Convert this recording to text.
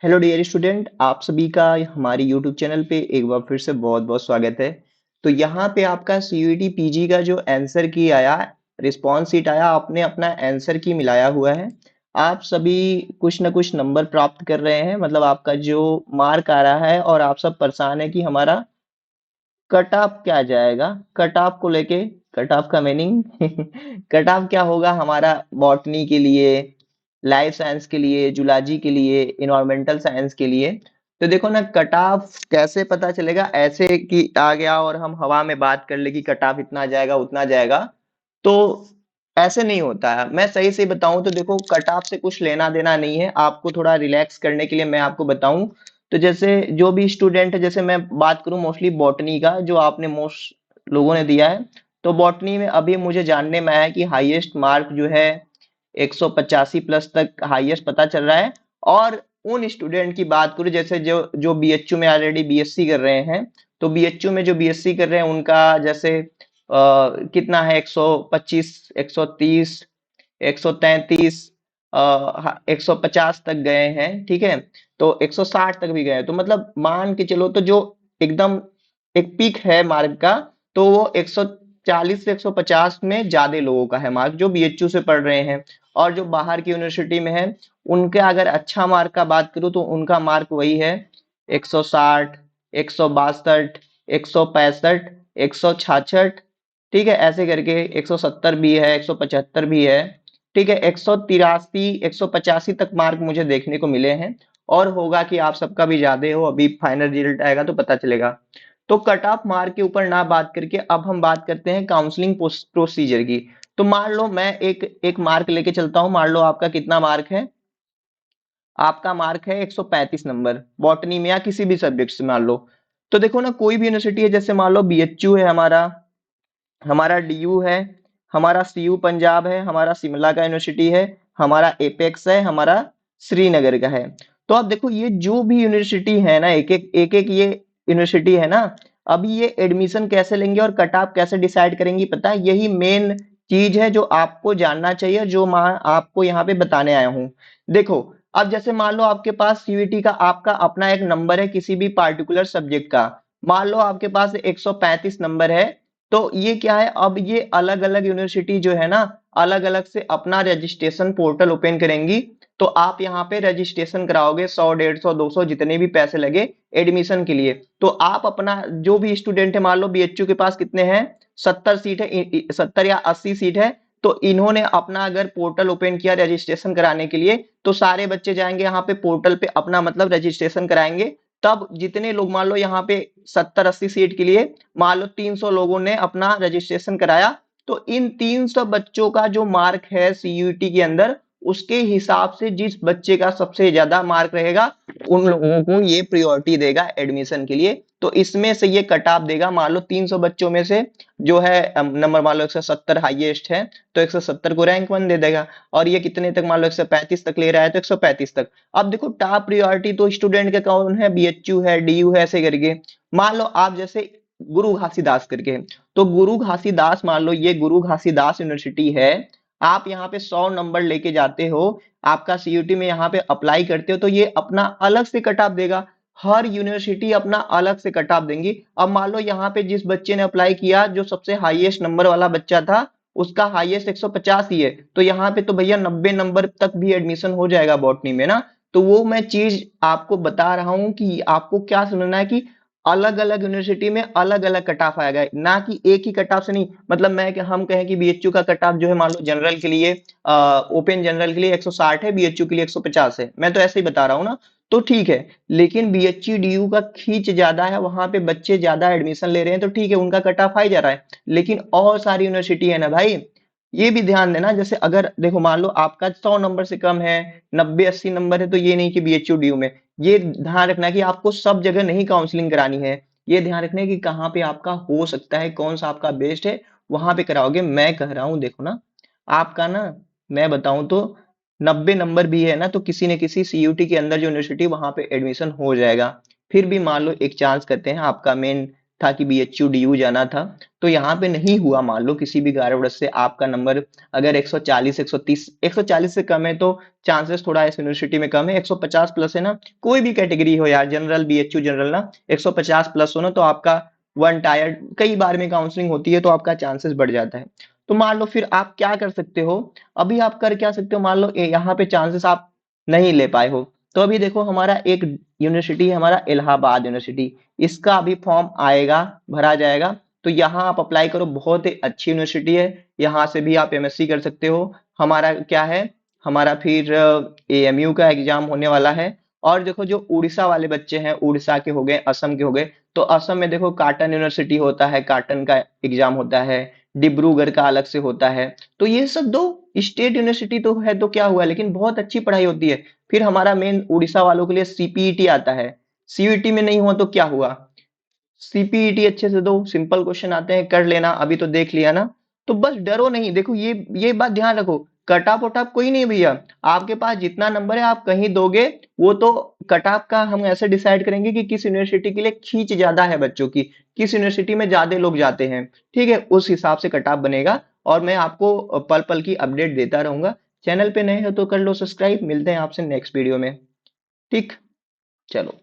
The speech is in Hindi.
हेलो डियर स्टूडेंट, आप सभी का हमारे यूट्यूब चैनल पे एक बार फिर से बहुत बहुत स्वागत है। तो यहाँ पे आपका सीयूईटी पीजी का जो आंसर की आया, रिस्पॉन्स शीट आया, आपने अपना आंसर की मिलाया हुआ है। आप सभी कुछ ना कुछ नंबर प्राप्त कर रहे हैं, मतलब आपका जो मार्क आ रहा है, और आप सब परेशान है कि हमारा कट ऑफ क्या जाएगा। कट ऑफ को लेके, कट ऑफ का मीनिंग कट ऑफ क्या होगा हमारा बॉटनी के लिए, लाइफ साइंस के लिए, जूलॉजी के लिए, इन्वायरमेंटल साइंस के लिए। तो देखो ना, कट ऑफ कैसे पता चलेगा, ऐसे कि आ गया और हम हवा में बात कर ले कि कट ऑफ इतना जाएगा उतना जाएगा, तो ऐसे नहीं होता है। मैं सही से बताऊं तो देखो, कट ऑफ से कुछ लेना देना नहीं है। आपको थोड़ा रिलैक्स करने के लिए मैं आपको बताऊं, तो जैसे जो भी स्टूडेंट है, जैसे मैं बात करूं मोस्टली बॉटनी का, जो आपने मोस्ट लोगों ने दिया है, तो बॉटनी में अभी मुझे जानने में आया है कि हाईएस्ट मार्क जो है 185 प्लस तक हाईएस्ट पता चल रहा है। और उन स्टूडेंट की बात करूं, जैसे जो जो बीएचयू में ऑलरेडी बीएससी कर रहे हैं, तो बीएचयू में जो बीएससी कर रहे हैं उनका जैसे कितना है, 125, 130, 133, 150 तक गए हैं, ठीक है। तो 160 तक भी गए, तो मतलब मान के चलो, तो जो एकदम एक पीक है मार्क का, तो वो 140 से 150 में ज्यादा लोगों का है मार्क, जो बीएचयू से पढ़ रहे हैं। और जो बाहर की यूनिवर्सिटी में है, उनके अगर अच्छा मार्क का बात करूँ तो उनका मार्क वही है 160, 162, 165, 166, ठीक है, ऐसे करके 170 भी है, 175 भी है, ठीक है, 183, 185 तक मार्क मुझे देखने को मिले हैं। और होगा कि आप सबका भी ज्यादा हो, अभी फाइनल रिजल्ट आएगा तो पता चलेगा। तो कट ऑफ मार्क के ऊपर ना बात करके अब हम बात करते हैं काउंसलिंग प्रोसीजर की। तो मान लो मैं एक एक मार्क लेके चलता हूं। मान लो आपका कितना मार्क है, आपका मार्क है 135 नंबर बॉटनी में या किसी भी सब्जेक्ट से मान लो। तो देखो ना, कोई भी यूनिवर्सिटी है, जैसे मान लो बीएचयू है हमारा, हमारा डीयू है, हमारा सीयू पंजाब है, हमारा शिमला का यूनिवर्सिटी है, हमारा एपेक्स है, हमारा श्रीनगर का है। तो आप देखो, ये जो भी यूनिवर्सिटी है ना, एक एक ये यूनिवर्सिटी है ना, अभी ये एडमिशन कैसे लेंगे और कट ऑफ कैसे डिसाइड करेंगी, पता है? यही मेन चीज है जो आपको जानना चाहिए, जो मैं आपको यहाँ पे बताने आया हूँ। देखो, अब जैसे मान लो आपके पास सीयूईटी का आपका अपना एक नंबर है किसी भी पार्टिकुलर सब्जेक्ट का। मान लो आपके पास 135 नंबर है। तो ये क्या है, अब ये अलग अलग यूनिवर्सिटी जो है ना, अलग अलग से अपना रजिस्ट्रेशन पोर्टल ओपन करेंगी। तो आप यहाँ पे रजिस्ट्रेशन कराओगे, 100, 150, 200 जितने भी पैसे लगे एडमिशन के लिए। तो आप अपना जो भी स्टूडेंट है, मान लो बीएचयू के पास कितने हैं, 70 सीट है, 70 या 80 सीट है। तो इन्होंने अपना अगर पोर्टल ओपन किया रजिस्ट्रेशन कराने के लिए, तो सारे बच्चे जाएंगे यहाँ पे पोर्टल पे, अपना मतलब रजिस्ट्रेशन कराएंगे। तब जितने लोग, मान लो यहाँ पे 70-80 सीट के लिए मान लो 300 लोगों ने अपना रजिस्ट्रेशन कराया, तो इन 300 बच्चों का जो मार्क है सीयूईटी के अंदर, उसके हिसाब से जिस बच्चे का सबसे ज्यादा मार्क रहेगा, उन लोगों को ये प्रायोरिटी देगा एडमिशन के लिए। तो इसमें से ये कट ऑफ देगा। मान लो 300 बच्चों में से जो है नंबर मान लो 170 हाईएस्ट है, तो 170 को रैंक 1 दे देगा। और ये कितने तक, मान लो 135 तक ले रहा है, तो 135 तक। अब देखो, टॉप प्रायोरिटी तो स्टूडेंट के कौन है, बीएचयू है, डीयू है, ऐसे करके। मान लो आप जैसे गुरु घासीदास करके, तो गुरु घासीदास, मान लो ये गुरु घासीदास यूनिवर्सिटी है। आप यहाँ पे 100 नंबर लेके जाते हो, आपका सीयूटी में यहाँ पे अप्लाई करते हो, तो ये अपना अलग से कट ऑफ देगा। हर यूनिवर्सिटी अपना अलग से कट ऑफ देंगी। अब मान लो यहाँ पे जिस बच्चे ने अप्लाई किया, जो सबसे हाईएस्ट नंबर वाला बच्चा था, उसका हाईएस्ट 150 ही है, तो यहाँ पे तो भैया 90 नंबर तक भी एडमिशन हो जाएगा बॉटनी में ना। तो वो मैं चीज आपको बता रहा हूँ कि आपको क्या समझना है कि अलग अलग यूनिवर्सिटी में अलग अलग कट ऑफ आएगा, ना कि एक ही कट ऑफ से नहीं। मतलब मैं कि हम कहें कि बीएचयू का कट ऑफ जो है, मान लो जनरल के लिए, ओपन जनरल के लिए 160 है, बीएचयू के लिए 150 है, मैं तो ऐसे ही बता रहा हूँ ना। तो ठीक है, लेकिन बीएचयू डीयू का खींच ज्यादा है, वहां पे बच्चे ज्यादा एडमिशन ले रहे हैं, तो ठीक है, उनका कट ऑफ हाई जा रहा है। लेकिन और सारी यूनिवर्सिटी है ना भाई, ये भी ध्यान देना। जैसे अगर देखो, मान लो आपका 100 नंबर से कम है, 90-80 नंबर है, तो ये नहीं कि बीएचयू डीयू में। ये ध्यान रखना है कि आपको सब जगह नहीं काउंसलिंग करानी है। ये ध्यान रखना है कि कहाँ पे आपका हो सकता है, कौन सा आपका बेस्ट है, वहां पे कराओगे। मैं कह रहा हूँ, देखो ना, आपका ना, मैं बताऊं तो 90 नंबर भी है ना, तो किसी न किसी सीयूटी के अंदर जो यूनिवर्सिटी, वहां पे एडमिशन हो जाएगा। फिर भी मान लो एक चांस करते हैं, आपका मेन था कि बीएचयू डीयू जाना था, तो यहाँ पे नहीं हुआ। मान लो किसी भी कारणवश से आपका नंबर अगर 140 130 140 से कम है तो चांसेस थोड़ा इस यूनिवर्सिटी में कम है। 150 प्लस है ना, कोई भी कैटेगरी हो यार, जनरल बीएचयू जनरल ना, 150 प्लस हो ना तो आपका वन टायर कई बार में काउंसलिंग होती है तो आपका चांसेस बढ़ जाता है। तो मान लो फिर आप क्या कर सकते हो, अभी आप कर क्या सकते हो, मान लो यहाँ पे चांसेस आप नहीं ले पाए हो, तो अभी देखो हमारा एक यूनिवर्सिटी है, हमारा इलाहाबाद यूनिवर्सिटी, इसका अभी फॉर्म आएगा, भरा जाएगा, तो यहाँ आप अप्लाई करो। बहुत ही अच्छी यूनिवर्सिटी है, यहाँ से भी आप एमएससी कर सकते हो। हमारा क्या है, हमारा फिर एएमयू का एग्जाम होने वाला है। और देखो जो उड़ीसा वाले बच्चे हैं, उड़ीसा के हो गए, असम के हो गए, तो असम में देखो काटन यूनिवर्सिटी होता है, काटन का एग्जाम होता है, डिब्रूगढ़ का अलग से होता है। तो ये सब दो स्टेट यूनिवर्सिटी तो है, तो क्या हुआ, लेकिन बहुत अच्छी पढ़ाई होती है। फिर हमारा मेन उड़ीसा वालों के लिए सीपीईटी आता है, सीयूईटी में नहीं हुआ तो क्या हुआ, सीपीईटी अच्छे से दो, सिंपल क्वेश्चन आते हैं, कर लेना, अभी तो देख लिया ना। तो बस डरो नहीं, देखो ये बात ध्यान रखो, कट ऑफ वट ऑफ कोई नहीं है भैया, आपके पास जितना नंबर है आप कहीं दोगे, वो तो कट ऑफ का हम ऐसे डिसाइड करेंगे कि किस यूनिवर्सिटी के लिए खींच ज्यादा है बच्चों की, किस यूनिवर्सिटी में ज्यादा लोग जाते हैं, ठीक है, उस हिसाब से कट ऑफ बनेगा। और मैं आपको पल पल की अपडेट देता रहूंगा। चैनल पे नए हो तो कर लो सब्सक्राइब, मिलते हैं आपसे नेक्स्ट वीडियो में। ठीक, चलो।